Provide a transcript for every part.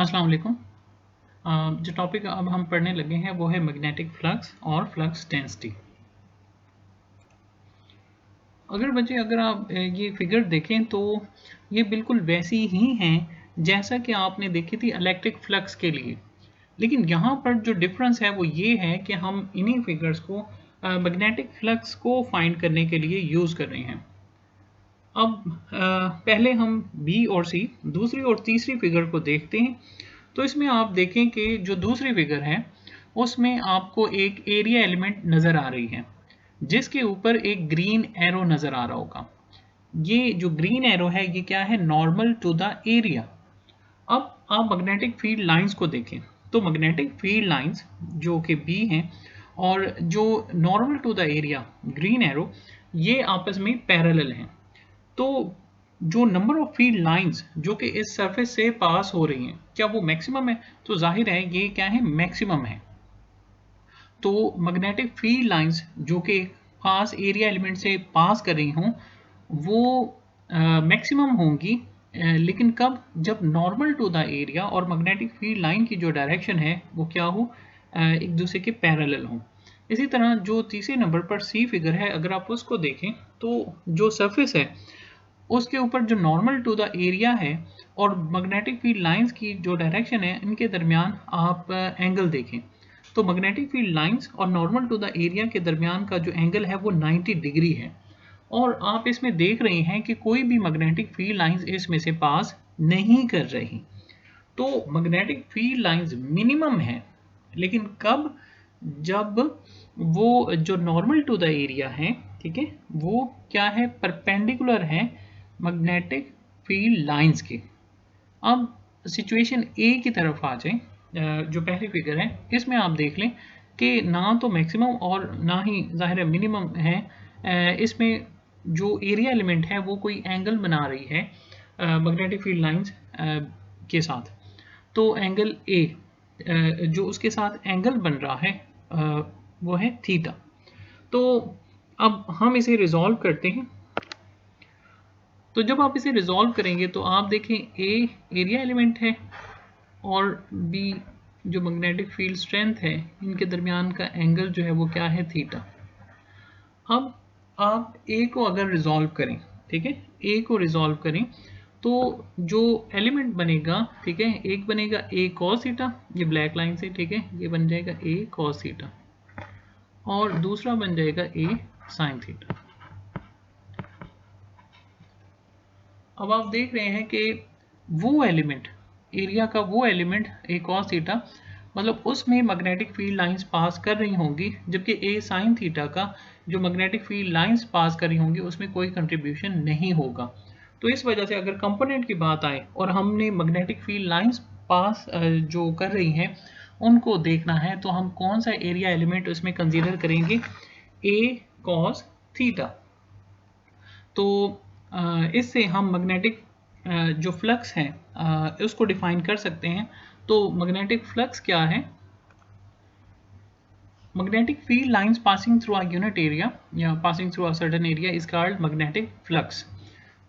अस्सलाम वालेकुम। जो टॉपिक अब हम पढ़ने लगे हैं वो है मैग्नेटिक फ्लक्स और फ्लक्स डेंसिटी। अगर आप ये फिगर देखें तो ये बिल्कुल वैसी ही हैं जैसा कि आपने देखी थी इलेक्ट्रिक फ्लक्स के लिए, लेकिन यहाँ पर जो डिफरेंस है वो ये है कि हम इन्हीं फिगर्स को मैग्नेटिक फ्लक्स को फाइंड करने के लिए यूज़ कर रहे हैं। अब पहले हम बी और सी दूसरी और तीसरी फिगर को देखते हैं। तो इसमें आप देखें कि जो दूसरी फिगर है उसमें आपको एक एरिया एलिमेंट नज़र आ रही है जिसके ऊपर एक ग्रीन एरो नज़र आ रहा होगा। ये जो ग्रीन एरो है ये क्या है? Normal to the area. अब आप मैग्नेटिक फील्ड लाइंस को देखें तो मैग्नेटिक फील्ड लाइंस जो कि बी हैं और जो normal to the area green arrow, ये आपस में पैरेलल हैं। तो जो नंबर ऑफ फील्ड लाइंस जो कि इस सरफेस से पास हो रही हैं, क्या वो मैक्सिमम है? तो जाहिर है ये क्या है? मैक्सिमम है। तो मैग्नेटिक फील्ड लाइंस जो कि खास एरिया एलिमेंट से पास कर रही हों वो मैक्सिमम होंगी, लेकिन कब? जब नॉर्मल टू द एरिया और मैग्नेटिक फील्ड लाइन की जो डायरेक्शन है वो क्या हो? एक दूसरे के पैरेलल हो। इसी तरह जो तीसरे नंबर पर सी फिगर है, अगर आप उसको देखें तो जो सरफेस है उसके ऊपर जो नॉर्मल टू द एरिया है और मैग्नेटिक फील्ड लाइंस की जो डायरेक्शन है इनके दरमियान आप एंगल देखें तो मैग्नेटिक फील्ड लाइंस और नॉर्मल टू द एरिया के दरमियान का जो एंगल है वो 90 डिग्री है। और आप इसमें देख रहे हैं कि कोई भी मैग्नेटिक फील्ड लाइंस इसमें से पास नहीं कर रही। तो मैग्नेटिक फील्ड लाइंस मिनिमम है, लेकिन कब? जब वो जो नॉर्मल टू द एरिया है, ठीक है, वो क्या है? परपेंडिकुलर है मैग्नेटिक फील्ड लाइंस के। अब सिचुएशन ए की तरफ आ जाएं, जो पहली फिगर है इसमें आप देख लें कि ना तो मैक्सिमम और ना ही ज़ाहिर है मिनिमम है। इसमें जो एरिया एलिमेंट है वो कोई एंगल बना रही है मैग्नेटिक फील्ड लाइंस के साथ। तो एंगल ए जो उसके साथ एंगल बन रहा है वो है थीटा। तो अब हम इसे रिजॉल्व करते हैं। तो जब आप इसे रिजॉल्व करेंगे तो आप देखें ए एरिया एलिमेंट है और बी जो मैग्नेटिक फील्ड स्ट्रेंथ है, इनके दरमियान का एंगल जो है वो क्या है? थीटा। अब आप ए को अगर रिजॉल्व करें, ठीक है, ए को रिजॉल्व करें तो जो एलिमेंट बनेगा, ठीक है, एक बनेगा ए कॉस थीटा, ये ब्लैक लाइन से, ठीक है, ये बन जाएगा ए कॉस थीटा और दूसरा बन जाएगा ए साइन थीटा। अब आप देख रहे हैं कि वो एलिमेंट, एरिया का वो एलिमेंट ए कॉस थीटा, मतलब उसमें मैग्नेटिक फील्ड लाइंस पास कर रही होंगी, जबकि ए साइन थीटा का जो मैग्नेटिक फील्ड लाइंस पास कर रही होंगी उसमें कोई कंट्रीब्यूशन नहीं होगा। तो इस वजह से अगर कंपोनेंट की बात आए और हमने मैग्नेटिक फील्ड लाइंस पास जो कर रही हैं उनको देखना है तो हम कौन सा एरिया एलिमेंट उसमें कंसीडर करेंगे? ए कॉस थीटा। तो इससे हम मैग्नेटिक जो फ्लक्स है उसको डिफाइन कर सकते हैं। तो मैग्नेटिक फ्लक्स क्या है? Magnetic field lines passing through a unit area या passing through a certain area is called magnetic flux.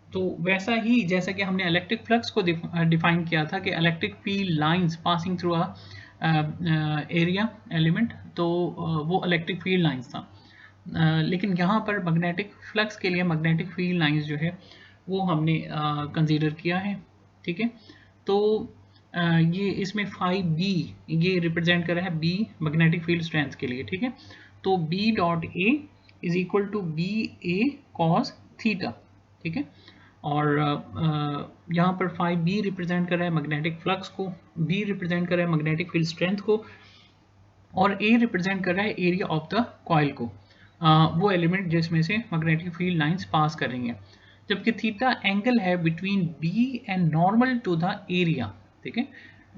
तो वैसा ही जैसा कि हमने इलेक्ट्रिक फ्लक्स को डिफाइन किया था कि electric field lines passing through अ एरिया एलिमेंट, तो वो इलेक्ट्रिक फील्ड लाइंस था। लेकिन यहाँ पर मैग्नेटिक फ्लक्स के लिए मैग्नेटिक फील्ड लाइंस जो है वो हमने कंसीडर किया है, ठीक है। तो ये इसमें 5b ये रिप्रेजेंट कर रहा है बी मैग्नेटिक फील्ड स्ट्रेंथ के लिए, ठीक है। तो b dot A is equal to B A cos theta, ठीक है। और यहाँ पर 5b रिप्रेजेंट कर रहा है मैग्नेटिक फ्लक्स को, b रिप्रेजेंट कर रहा है मैग्नेटिक फील्ड स्ट्रेंथ को और ए रिप्रेजेंट कर रहा है एरिया ऑफ द कॉइल को, वो एलिमेंट जिसमें से मैग्नेटिक फील्ड लाइंस पास कर रही हैं। जबकि थीटा एंगल है between B and normal to the area, ठीक है,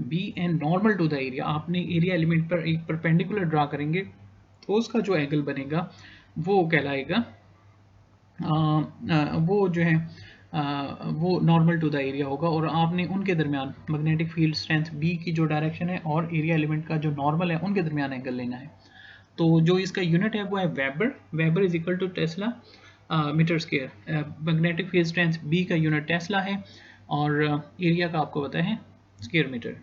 B and normal to the area. आपने एरिया एलिमेंट पर एक परपेंडिकुलर ड्रा करेंगे तो उसका जो एंगल बनेगा वो कहलाएगा वो जो है वो नॉर्मल टू द एरिया होगा और आपने उनके दरमियान मैग्नेटिक फील्ड स्ट्रेंथ बी की जो डायरेक्शन है और एरिया एलिमेंट का जो नॉर्मल है उनके दरमियान एंगल लेना है। तो जो इसका यूनिट है वो है weber, weber is equal to tesla meter square. Magnetic field strength B का यूनिट टेस्ला है और एरिया का आपको पता है स्क्वायर मीटर।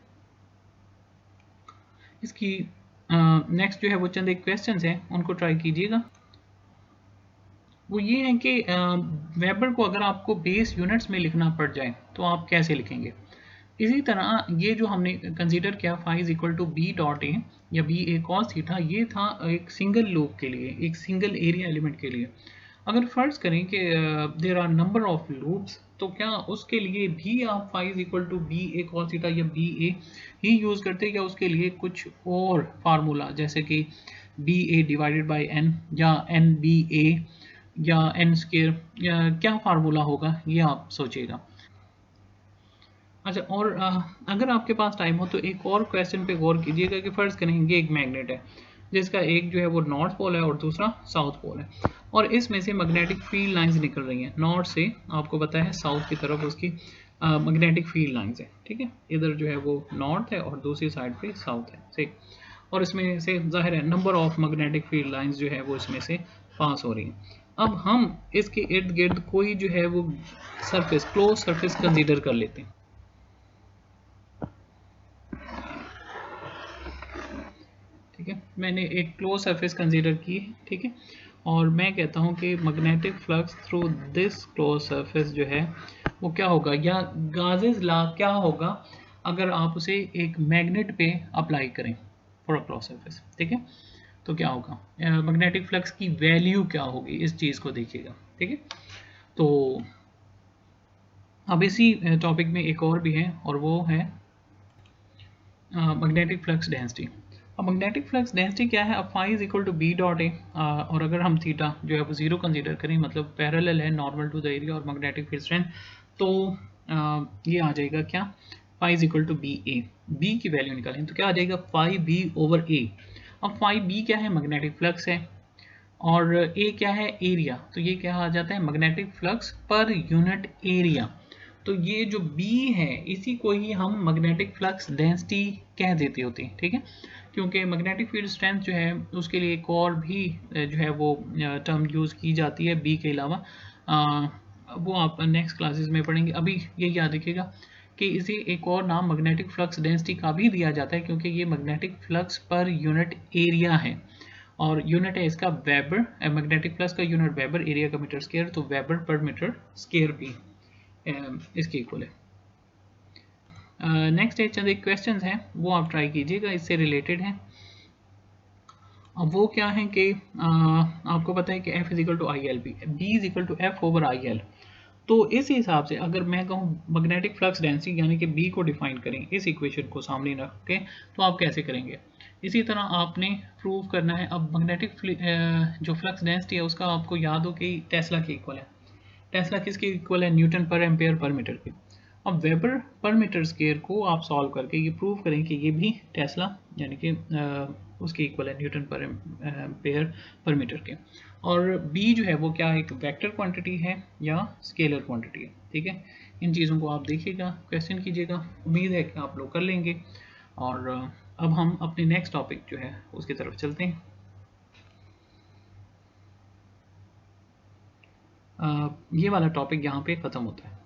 इसकी नेक्स्ट जो है वो चंद एक क्वेश्चंस हैं, उनको ट्राई कीजिएगा। वो ये है कि वेबर को अगर आपको बेस यूनिट्स में लिखना पड़ जाए तो आप कैसे लिखेंगे। इसी तरह ये जो हमने कंसीडर किया phi is equal to B dot A या बी ए कॉस थीटा, ये था एक सिंगल लूप के लिए, एक सिंगल एरिया एलिमेंट के लिए। अगर फर्ज करें कि there are number of loops, तो क्या उसके लिए भी आप phi is equal to B A cos theta या बी ए ही यूज़ करते हैं, या उसके लिए कुछ और फार्मूला जैसे कि B A divided by N या एन बी ए या एन स्केयर, या क्या फार्मूला होगा ये आप सोचिएगा। अच्छा, और अगर आपके पास टाइम हो तो एक और क्वेश्चन पे गौर कीजिएगा कि फ़र्ज़ करेंगे एक मैग्नेट है जिसका एक जो है वो नॉर्थ पोल है और दूसरा साउथ पोल है, और इसमें से मैग्नेटिक फील्ड लाइंस निकल रही हैं नॉर्थ से, आपको पता है साउथ की तरफ उसकी मैग्नेटिक फील्ड लाइंस है, ठीक है। इधर जो है वो नॉर्थ है और दूसरी साइड पे साउथ है, ठीक। और इसमें से जाहिर है number of magnetic field lines जो है वो इसमें से पास हो रही हैं। अब हम इसके इर्द गिर्द कोई जो है वो सरफेस, क्लोज सरफेस कंसीडर कर लेते हैं, ठीक है। मैंने एक क्लोज सरफेस कंसीडर की है, ठीक है, और मैं कहता हूँ कि magnetic flux through this close surface जो है वो क्या होगा, या गाजेस लॉ क्या होगा अगर आप उसे एक मैग्नेट पे अप्लाई करें फॉर अ क्लोज सरफेस, ठीक है। तो क्या होगा, मैग्नेटिक फ्लक्स की वैल्यू क्या होगी, इस चीज़ को देखिएगा, ठीक है। तो अब इसी टॉपिक में एक और भी है और वो है मैग्नेटिक फ्लक्स डेंसिटी। अब मैग्नेटिक फ्लक्स डेंसिटी क्या है, अब phi is equal to B dot A, और अगर हम थीटा जो है वो जीरो कंसीडर करें, मतलब पैरेलल है नॉर्मल टू द एरिया और मैग्नेटिक फील्ड स्ट्रेंथ, तो ये आ जाएगा क्या, phi is equal to B A. B की वैल्यू निकालें तो क्या आ जाएगा, फाई बी ओवर ए। अब फाई बी क्या है, मैग्नेटिक फ्लक्स है, और ए क्या है, एरिया, तो ये क्या आ जाता है, magnetic flux per unit area. तो ये जो B है इसी को ही हम मैग्नेटिक फ्लक्स डेंसिटी कह देते होते हैं, ठीक है, क्योंकि मैग्नेटिक फील्ड स्ट्रेंथ जो है उसके लिए एक और भी जो है वो टर्म यूज़ की जाती है B के अलावा, वो आप नेक्स्ट क्लासेस में पढ़ेंगे। अभी ये याद रखिएगा कि इसे एक और नाम मैग्नेटिक फ्लक्स डेंसिटी का भी दिया जाता है, क्योंकि ये magnetic flux per unit area है, और यूनिट है इसका वेबर, मैग्नेटिक फ्लक्स का यूनिट वेबर, एरिया का मीटर स्क्वायर, तो वेबर पर मीटर स्क्वायर भी इसके इक्वल है। नेक्स्ट है चंद एक क्वेश्चन हैं, वो आप ट्राई कीजिएगा, इससे रिलेटेड है। अब वो क्या है कि आपको पता है कि F is equal to I L, B is equal to F over I L. तो इस हिसाब से अगर मैं कहूँ मैग्नेटिक फ्लक्स डेंसिटी यानी कि बी को डिफाइन करें, इस इक्वेशन को सामने रख के, तो आप कैसे करेंगे। इसी तरह आपने प्रूव करना है। अब मैग्नेटिक जो फ्लक्स डेंसिटी है उसका आपको याद हो कि टेस्ला के इक्वल है। टेस्ला किसके इक्वल है, Newton per ampere per metre के। अब वेबर पर मीटर स्क्वायर को आप सॉल्व करके ये प्रूव करें कि ये भी टेस्ला यानी कि उसके इक्वल है, Newton per ampere per metre के। और बी जो है वो क्या एक वेक्टर क्वांटिटी है या स्केलर क्वांटिटी है, ठीक है। इन चीज़ों को आप देखिएगा, क्वेश्चन कीजिएगा, उम्मीद है कि आप लोग कर लेंगे। और अब हम अपने नेक्स्ट टॉपिक जो है उसकी तरफ चलते हैं। ये वाला टॉपिक यहाँ पे ख़त्म होता है।